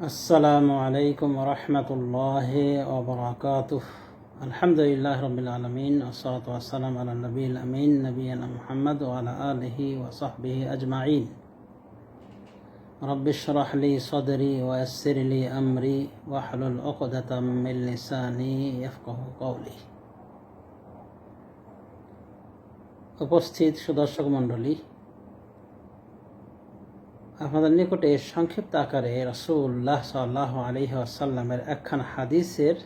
আসসালামু আলাইকুম রহমতুল্লাহি ওয়া বারাকাতুহ। আলহামদুলিল্লাহ রাব্বিল আলামিন, আসসালাতু ওয়াসসালামু আলা নবিয়িল আমিন নবিয়িনা মুহাম্মদ ওয়া আলা আলিহি ওয়া সাহবিহি আজমাইন। রাব্বি ইশরাহ লি সাদরি ওয়া ইয়াসসির লি আমরি ওয়াহলুল উকদাতাম মিন লিসানি ইয়াফকাহু কওলি। উপস্থিত সুদর্শক মণ্ডলী, আপনাদের নিকটে সংক্ষিপ্ত আকারে রাসূলুল্লাহ সাল্লাল্লাহু আলাইহি ওয়াসাল্লামের একখানা হাদিসের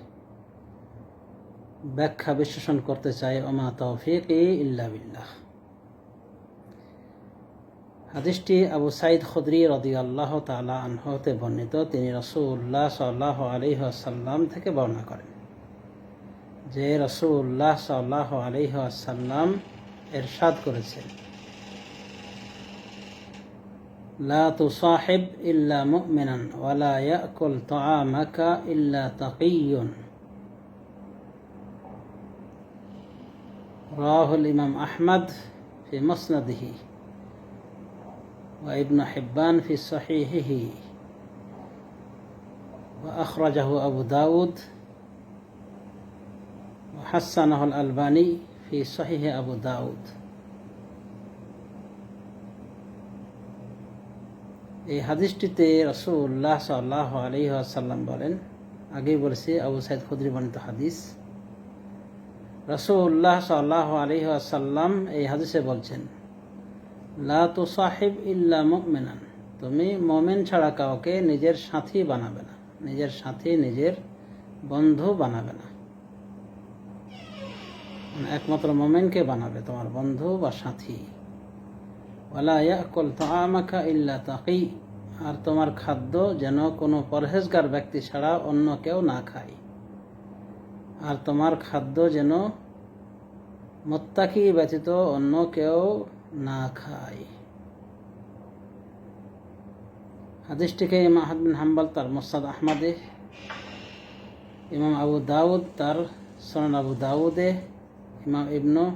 ব্যাখ্যা বিশ্লেষণ করতে চাই। ওমা তৌফিকি ইল্লা বিল্লাহ। হাদিসটি আবু সাঈদ খুদরি রাদিয়াল্লাহু তাআলা আনহু হতে বর্ণিত। তিনি রাসূলুল্লাহ সাল্লাল্লাহু আলাইহি ওয়াসাল্লাম থেকে বর্ণনা করেন যে রাসূলুল্লাহ সাল্লাল্লাহু আলাইহি ওয়াসাল্লাম ইরশাদ করেছেন, লা তুসাহিব ইল্লা মুমিনান ওয়া লা ইয়াকুল তাআমাকা ইল্লা তাকিয়্যুন। রাওয়াহুল ইমাম আহমদ ফি মুসনাদিহি ওয়া ইবনু হিব্বান ফি সহিহিহি ওয়া আখরাজাহু আবু দাউদ ওয়া হাসানাহুল আলবানী ফি সহিহ আবু দাউদ। এই হাদিসটিতে রাসূলুল্লাহ সাল্লাল্লাহু আলাইহি ওয়াসাল্লাম বলেন, আগেই বলেছি আবু সাঈদ খুদরি বর্ণিত হাদিস। রাসূলুল্লাহ সাল্লাল্লাহু আলাইহি ওয়াসাল্লাম এই হাদিসে বলছেন, লা তুসাহিব ইল্লা মুমিনান, তুমি মুমিন ছাড়া কাউকে নিজের সাথী বানাবে না, নিজের সাথী নিজের বন্ধু বানাবে না। একমাত্র মুমিনকে বানাবে তোমার বন্ধু বা সাথী। ওয়ালা ইয়াকুল তাআমাকা ইল্লা তাকি, আর তোমার খাদ্য যেন কোনো পরহেজগার ব্যক্তি ছাড়া অন্য কেউ না খায়, আর তোমার খাদ্য যেন মুত্তাকি ব্যতীত অন্য কেউ না খায়। হাদিসটিকে ইমাম আহমদ বিন হাম্বল তার মুসনাদ আহমদে, ইমাম আবু দাউদ তার সুনান আবু দাউদে, ইমাম ইবনু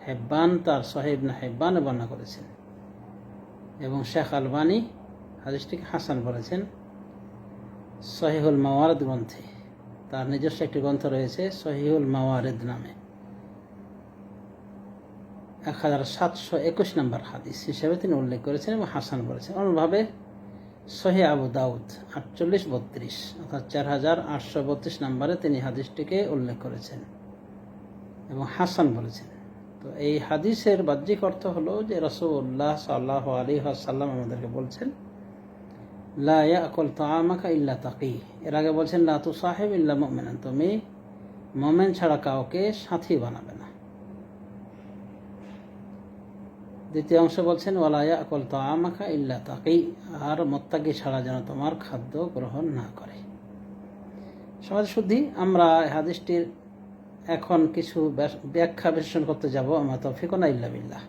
হিব্বান তার সহিহ ইবনে হিব্বানে বর্ণনা করেছেন এবং শেখ আলবানী হাদিসটিকে হাসান বলেছেন সহিহুল মাওয়ারিদ গ্রন্থে। তার নিজস্ব একটি গ্রন্থ রয়েছে সহিহুল মাওয়ারিদ নামে, 1721 নম্বর হাদিস হিসেবে তিনি উল্লেখ করেছেন এবং হাসান বলেছেন। অনুভাবে সহিহ আবু দাউদ 4832 অর্থাৎ 4832 নম্বরে তিনি হাদিসটিকে উল্লেখ করেছেন এবং হাসান বলেছেন। তো এই হাদিসের বাহ্যিক অর্থ হলো যে রাসূলুল্লাহ সাল্লাল্লাহু আলাইহি ওয়াসাল্লাম আমাদেরকে বলছেন, লা ইয়াকুল তাআমাকা ইল্লা তাকি। এর আগে বলছেন লা তুসাহিব ইল্লা মুমিনান, তুমি মুমিন ছাড়া কাউকে সাথী বানাবে না। দ্বিতীয় অংশ বলছেন ওয়ালা ইয়াকুল তাআমাকা ইল্লা তাকি, আর মুত্তাকি ছাড়া যেন তোমার খাদ্য গ্রহণ না করে। সমাজ শুদ্ধি, আমরা হাদিসটির এখন কিছু ব্যাখ্যা বিশ্লেষণ করতে যাব। আমা তৌফিকুনা ইল্লা বিল্লাহ।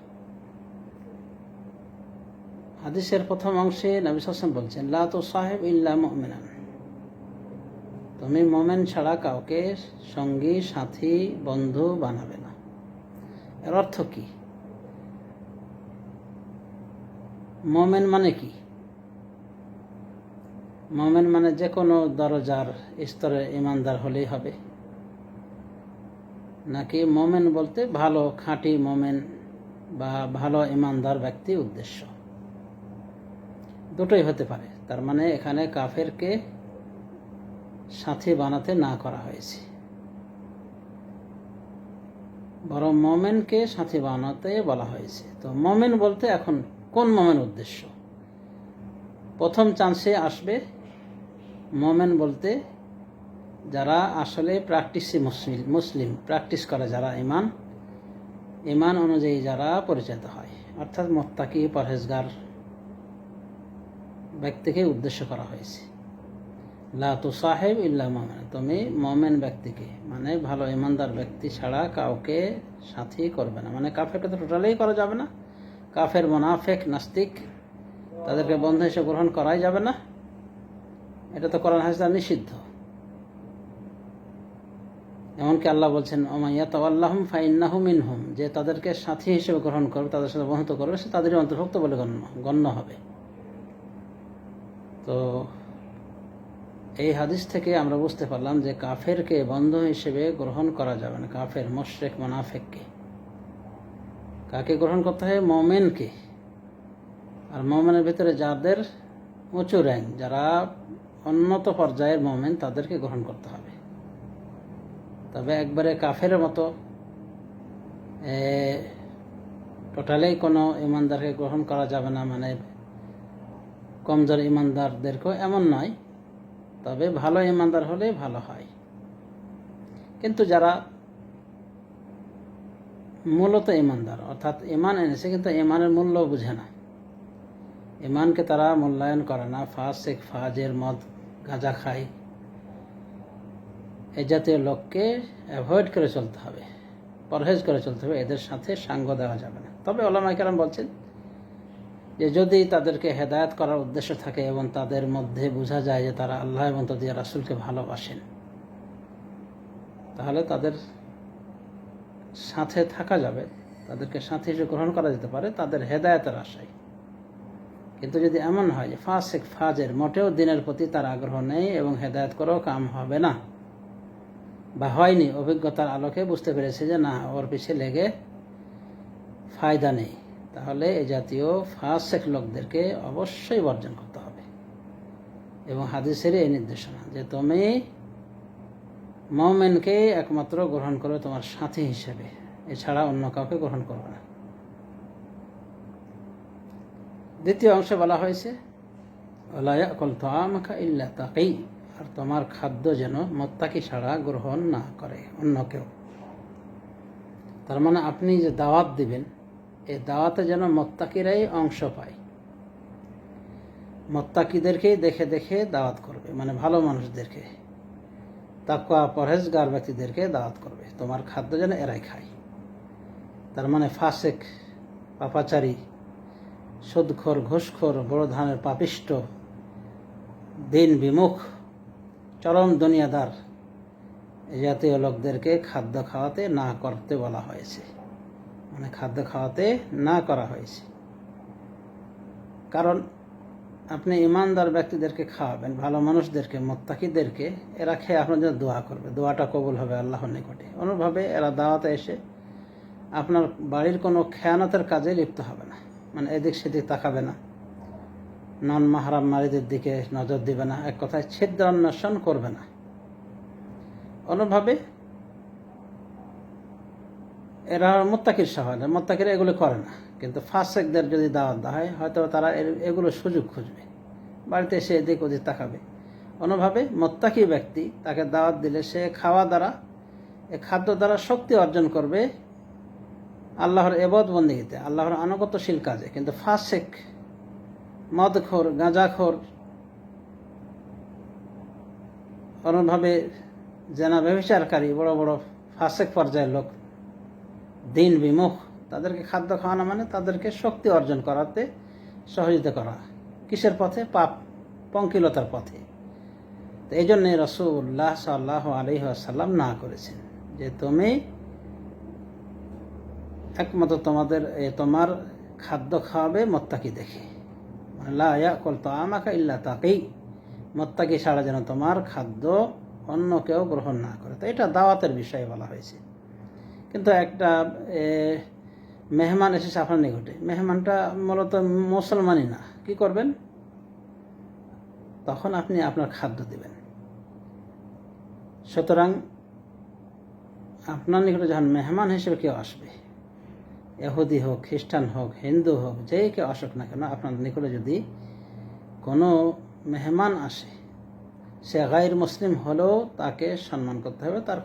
হাদিসের প্রথম অংশে নবী সাল্লাল্লাহু আলাইহি ওয়াসাল্লাম বলছেন, লা তুসাহিব ইল্লা মুমিনান, তুমি মুমিন ছাড়া কাউকে সঙ্গী সাথী বন্ধু বানাবে না। এর অর্থ কি? মুমিন মানে কি? মুমিন মানে যে কোনো দরজার স্তরে ঈমানদার হলেই হবে, নাকি মুমিন বলতে ভালো খাঁটি মুমিন বা ভালো ঈমানদার ব্যক্তি উদ্দেশ্য? দুটোই হতে পারে। তার মানে এখানে কাফেরকে সাথী বানাতে না করা হয়েছে, বরং মুমিনকে সাথী বানাতে বলা হয়েছে। তো মুমিন বলতে এখন কোন মুমিন উদ্দেশ্য? প্রথম চান্সে আসবে মুমিন বলতে যারা আসলে প্র্যাকটিসি মুসলিম, প্র্যাকটিস করে যারা ঈমান অনুযায়ী যারা পরিচিত হয়, অর্থাৎ মুত্তাকি পরহেজগার ব্যক্তিকে উদ্দেশ্য করা হয়েছে। লা তুসাহিব ইল্লা মুমিন, তুমি মুমিন ব্যক্তিকে মানে ভালো ঈমানদার ব্যক্তি ছাড়া কাউকে সাথী করবে না। মানে কাফেরকে তো টোটালি করা যাবে না, কাফের মুনাফিক নাস্তিক তাদেরকে বন্ধু হিসেবে গ্রহণ করাই যাবে না, এটা তো কোরআন হাদিসে নিষিদ্ধ। এমনকি আল্লাহ বলছেন ওমা ইয়াতাওয়াল্লাহুম ফাইন্নাহু মিনহুম, যে তাদেরকে সাথী হিসেবে গ্রহণ করবে, তাদের সাথে বন্ধুত্ব করবে, সে তাদেরই অন্তর্ভুক্ত বলে গণ্য হবে। তো এই হাদিস থেকে আমরা বুঝতে পারলাম যে কাফেরকে বন্ধু হিসেবে গ্রহণ করা যাবে না। কাফের, মুশরিক, মুনাফিককে কাকে গ্রহণ করতে হবে? মুমিনকে। আর মুমিনের ভিতরে যাদের উঁচু র্যাঙ্ক, যারা উন্নত পর্যায়ের মুমিন, তাদেরকে গ্রহণ করতে হবে। তবে একবারে কাফের মতো টোটালি কোনো ইমানদারকে গ্রহণ করা যাবে না, মানে কমজোর ইমানদারদেরকেও এমন নয়। তবে ভালো ইমানদার হলে ভালো হয়। কিন্তু যারা মূলত ইমানদার, অর্থাৎ ইমান এনেছে কিন্তু ইমানের মূল্য বুঝে না, ইমানকে তারা মূল্যায়ন করে না, ফাসিক, ফাজের, মদ গাঁজা খায়, এই জাতীয় লোককে অ্যাভয়েড করে চলতে হবে, পরহেজ করে চলতে হবে। এদের সাথে সাঙ্গ দেওয়া যাবে না। তবে উলামায়ে কেরাম বলছেন যে যদি তাদেরকে হেদায়েত করার উদ্দেশ্য থাকে এবং তাদের মধ্যে বোঝা যায় যে তারা আল্লাহ এবং তাদের রাসূলকে ভালোবাসেন, তাহলে তাদের সাথে থাকা যাবে, তাদেরকে সাথে হিসেবে গ্রহণ করা যেতে পারে তাদের হেদায়েতের আশায়। কিন্তু যদি এমন হয় যে ফাসিক, ফাজের, মোটেও দিনের প্রতি তার আগ্রহ নেই এবং হেদায়েত করেও কাম হবে না বা হয়নি, অভিজ্ঞতার আলোকে বুঝতে পেরেছে যে না, ওর পিছে লেগে ফায়দা নেই, তাহলে এই জাতীয় ফাসিক লোকদেরকে অবশ্যই বর্জন করতে হবে। এবং হাদিসেরই এই নির্দেশনা যে তুমি মুমিনকে একমাত্র গ্রহণ করো তোমার সাথী হিসেবে, এছাড়া অন্য কাউকে গ্রহণ করবে না। দ্বিতীয় অংশে বলা হয়েছে ওয়ালা ইয়াকুল তাআমাকা ইল্লা তাকী, আর তোমার খাদ্য যেন মুত্তাকি ছাড়া গ্রহণ না করে অন্য কেউ। তার মানে আপনি যে দাওয়াত দিবেন, এই দাওয়াতে যেন মুত্তাকিরাই অংশ পায়, মুত্তাকিদেরকেই দেখে দেখে দাওয়াত করবে, মানে ভালো মানুষদেরকে, তাকওয়া পরহেজগার ব্যক্তিদেরকে দাওয়াত করবে। তোমার খাদ্য যেন এরাই খায়। তার মানে ফাসিক, পাপাচারী, সুদখোর, ঘুষখোর, বড় ধরনের পাপিষ্ট, দিন বিমুখ, চরম দুনিয়াদার, এই জাতীয় লোকদেরকে খাদ্য খাওয়াতে না করতে বলা হয়েছে, মানে খাদ্য খাওয়াতে না করা হয়েছে। কারণ আপনি ইমানদার ব্যক্তিদেরকে খাওয়াবেন, ভালো মানুষদেরকে, মুত্তাকিদেরকে, এরা খেয়ে আপনার জন্য দোয়া করবে, দোয়াটা কবুল হবে আল্লাহর নিকটে। অনুভাবে এরা দাওয়াতে এসে আপনার বাড়ির কোনো খেয়ানতের কাজে লিপ্ত হবে না, মানে এদিক সেদিক তাকাবে না, নন মাহরাম নারীদের দিকে নজর দিবে না, এক কথায় ছিদ্রান্বেষণ করবে না। অনুভাবে এরা মুত্তাকির সহায়, মুত্তাকিরা এগুলো করে না। কিন্তু ফাসিকদের যদি দাওয়াত দেওয়া হয়, হয়তো তারা এগুলো সুযোগ খুঁজবে, বাড়িতে এসে এদিক ওদিক তাকাবে। অনুভাবে মুত্তাকি ব্যক্তি, তাকে দাওয়াত দিলে সে খাওয়া দ্বারা, এ খাদ্য দ্বারা শক্তি অর্জন করবে আল্লাহর ইবাদত বন্দেগীতে, আল্লাহর আনুগত্যশীল কাজে। কিন্তু ফাসিক, মদখোর, গাঁজাখোর, অনুভাবে জেনা ব্যভিচারকারী, বড় বড় ফাসিক পর্যায়ের লোক, দিন বিমুখ, তাদেরকে খাদ্য খাওয়ানো মানে তাদেরকে শক্তি অর্জন করাতে সহযোগিতা করা। কিসের পথে? পাপ, পঙ্কিলতার পথে। তো এই জন্যে রাসূলুল্লাহ সাল্লাল্লাহু আলাইহি ওয়াসাল্লাম না করেছেন যে তুমি একমাত্র তোমার খাদ্য খাওয়াবে মুত্তাকি দেখে, মানে লা ইয়াকুল তাআমাকা ইল্লা তাকী, মুত্তাকি ছাড়া যেন তোমার খাদ্য অন্য কেউ গ্রহণ না করে। তো এটা দাওয়াতের বিষয়ে বলা হয়েছে। কিন্তু একটা মেহমান এসেছে আপনার নিকটে, মেহমানটা মূলত মুসলমানই না, কি করবেন? তখন আপনি আপনার খাদ্য দিবেন। সুতরাং আপনার নিকটে যখন মেহমান হিসেবে কেউ আসবে, ইহুদি হোক, খ্রিস্টান হোক, হিন্দু হোক, যে কেউ আসুক না কেন, আপনার নিকটে যদি কোনো মেহমান আসে, সে গায়র মুসলিম হলেও তাকে সম্মান করতে হবে, তার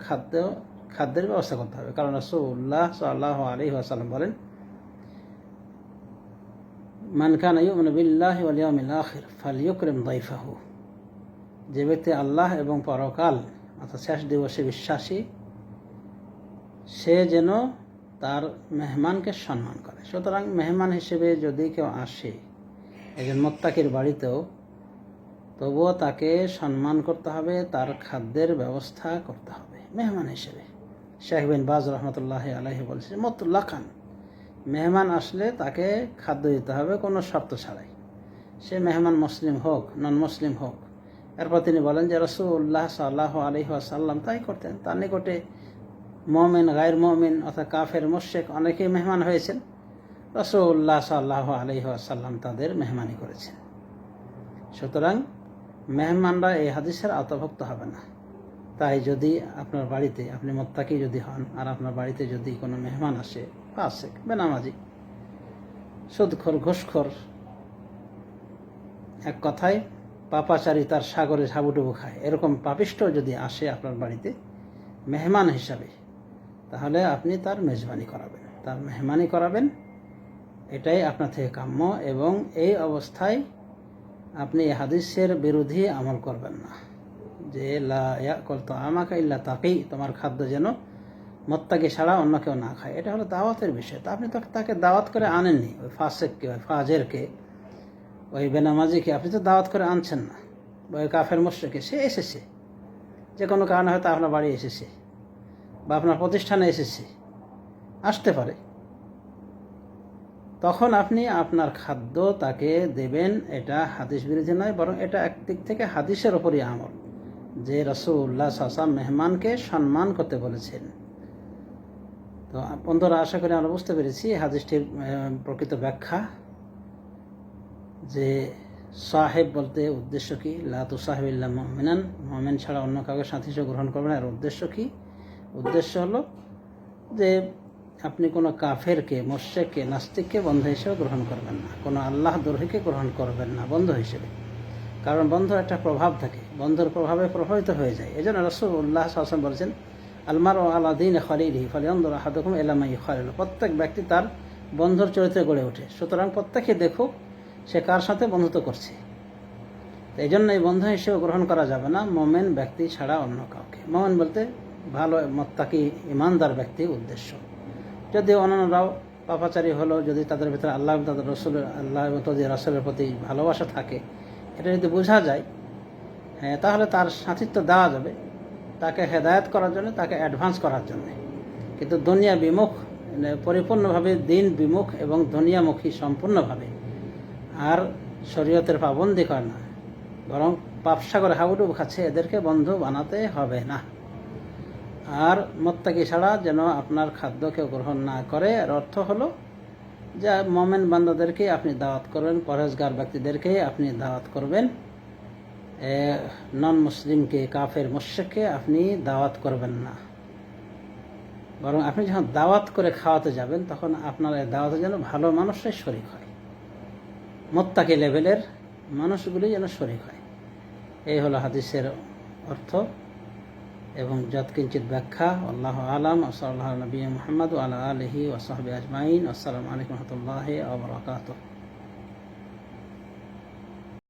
খাদ্যের ব্যবস্থা করতে হবে। কারণ রাসূলুল্লাহ সাল্লাল্লাহু আলাইহি ওয়াসাল্লাম বলেন, মান কানা ইউমিনু বিল্লাহি ওয়াল ইয়াউমিল আখির ফালইউকরিম দাইফাহু, যে ব্যক্তি আল্লাহ এবং পরকাল অর্থাৎ শেষ দিবসে বিশ্বাসী, সে যেন তার মেহমানকে সম্মান করে। সুতরাং মেহমান হিসেবে যদি কেউ আসে একজন মুত্তাকির বাড়িতেও, তবুও তাকে সম্মান করতে হবে, তার খাদ্যের ব্যবস্থা করতে হবে মেহমান হিসেবে। শেখ বিন বাজ রহমতুল্লাহি আলাইহি বলছে, মুতলাকান, মেহমান আসলে তাকে খাদ্য দিতে হবে কোনো শর্ত ছাড়াই। সে মেহমান মুসলিম হোক, নন মুসলিম হোক, এরপর তিনি বলেন যে রাসূলুল্লাহ সাল্লাল্লাহু আলাইহি ওয়াসাল্লাম তাই করতেন। তার নিকটে মুমিন, গায়র মুমিন অর্থাৎ কাফের, মুশরিক অনেকেই মেহমান হয়েছেন, রাসূলুল্লাহ সাল্লাল্লাহু আলাইহি ওয়াসাল্লাম তাদের মেহমানি করেছেন। সুতরাং মেহমানরা এই হাদিসের আওতাভুক্ত হবে না। তাই যদি আপনার বাড়িতে আপনি মুত্তাকি যদি হন আর আপনার বাড়িতে যদি কোনো মেহমান আসে, ফাসিক, বেনামাজি, সুদখোর, ঘুষখোর, এক কথায় পাপাচারী, তার সাগরে হাবুডুবু খায়, এরকম পাপিষ্ঠ যদি আসে আপনার বাড়িতে মেহমান হিসাবে, তাহলে আপনি তার মেজবানি করাবেন, তার মেহমানি করাবেন, এটাই আপনার থেকে কাম্য। এবং এই অবস্থায় আপনি এই হাদিসের বিরোধী আমল করবেন না, যে লা ইয়াকুল তাআমাকা ইল্লা তাকি, তোমার খাদ্য যেন মুত্তাকি ছাড়া অন্য কেউ না খায়। এটা হলো দাওয়াতের বিষয়। তা আপনি তো তাকে দাওয়াত করে আনেননি, ওই ফাসিককে, ওই ফাজেরকে, ওই বেনামাজিকে আপনি তো দাওয়াত করে আনছেন না। ওই কাফের মুশরিককে, সে এসেছে, যে কোনো কারণে হয়তো আপনার বাড়ি এসেছে বা আপনার প্রতিষ্ঠানে এসেছে, আসতে পারে, তখন আপনি আপনার খাদ্য তাকে দেবেন। এটা হাদিস বিরোধী নয়, বরং এটা একদিক থেকে হাদিসের ওপরই আমল, যে রাসূলুল্লাহ সাল্লাল্লাহু আলাইহি ওয়াসাল্লাম মেহমানকে সম্মান করতে বলেছেন। তো বন্ধুরা, আশা করি আমরা বুঝতে পেরেছি হাদিসটির প্রকৃত ব্যাখ্যা, যে সাহেব বলতে উদ্দেশ্য কি, লা তুসাহিব ইল্লা মুমিনান, মুমিন ছাড়া অন্য কাউকে সাথী হিসেবে গ্রহণ করবেন। আর উদ্দেশ্য কি? উদ্দেশ্য হলো যে আপনি কোনো কাফেরকে, মুশরিককে, নাস্তিককে বন্ধু হিসেবে গ্রহণ করবেন না, কোনো আল্লাহ দ্রোহীকে গ্রহণ করবেন না বন্ধু হিসেবে। কারণ বন্ধুর একটা প্রভাব থাকে, বন্ধুর প্রভাবে প্রভাবিত হয়ে যায়। এই জন্য রাসূলুল্লাহ সাল্লাল্লাহু আলাইহি ওয়াসাল্লাম বলেছেন, আলমারউ আলা দীনি খালিলিহি ফালইয়ানজুর আহাদুকুম ইলা মান ইখালিলু। প্রত্যেক ব্যক্তি তার বন্ধুর চরিত্রে গড়ে ওঠে, সুতরাং প্রত্যেকে দেখুক সে কার সাথে বন্ধুত্ব করছে। এই জন্য এই বন্ধু হিসেবে গ্রহণ করা যাবে না মুমিন ব্যক্তি ছাড়া অন্য কাউকে। মুমিন বলতে ভালো মুত্তাকি ইমানদার ব্যক্তি উদ্দেশ্য। যদি অন্যরাও পাপাচারী হলো, যদি তাদের ভিতরে আল্লাহ এবং তাদের রসুলের, আল্লাহ এবং তাদের রসুলের প্রতি ভালোবাসা থাকে, এটা যদি বোঝা যায়, হ্যাঁ, তাহলে তার সাথিত্ব দেওয়া যাবে, তাকে হেদায়েত করার জন্য, তাকে অ্যাডভান্স করার জন্য। কিন্তু দুনিয়া বিমুখ, পরিপূর্ণভাবে দিন বিমুখ এবং দুনিয়ামুখী সম্পূর্ণভাবে, আর শরীয়তের পাবন্দি করে না, বরং পাপসাগরে হাবুডুবু খাচ্ছে, এদেরকে বন্ধু বানাতে হবে না। আর মুত্তাকি ছাড়া যেন আপনার খাদ্য কেউ গ্রহণ না করে। এর অর্থ হলো যে মুমিন বান্দাদেরকে আপনি দাওয়াত করবেন, পরহেজগার ব্যক্তিদেরকে আপনি দাওয়াত করবেন, নন মুসলিমকে, কাফের মুশরিককে আপনি দাওয়াত করবেন না। বরং আপনি যখন দাওয়াত করে খাওয়াতে যাবেন, তখন আপনার এই দাওয়াতে যেন ভালো মানুষরাই শরীক হয়, মুত্তাকি লেভেলের মানুষগুলি যেন শরীক হয়। এই হলো হাদিসের অর্থ এবং যৎকিঞ্চিত ব্যাখ্যা। আল্লাহু আলাম। সাল্লাল্লাহু আলা নবিয়্যিনা মুহাম্মদ ওয়া আলা আলিহি ওয়া সাহবিহি আজমাইন। আসসালামু আলাইকুম ওয়া রাহমাতুল্লাহি ওয়া বারাকাতুহু।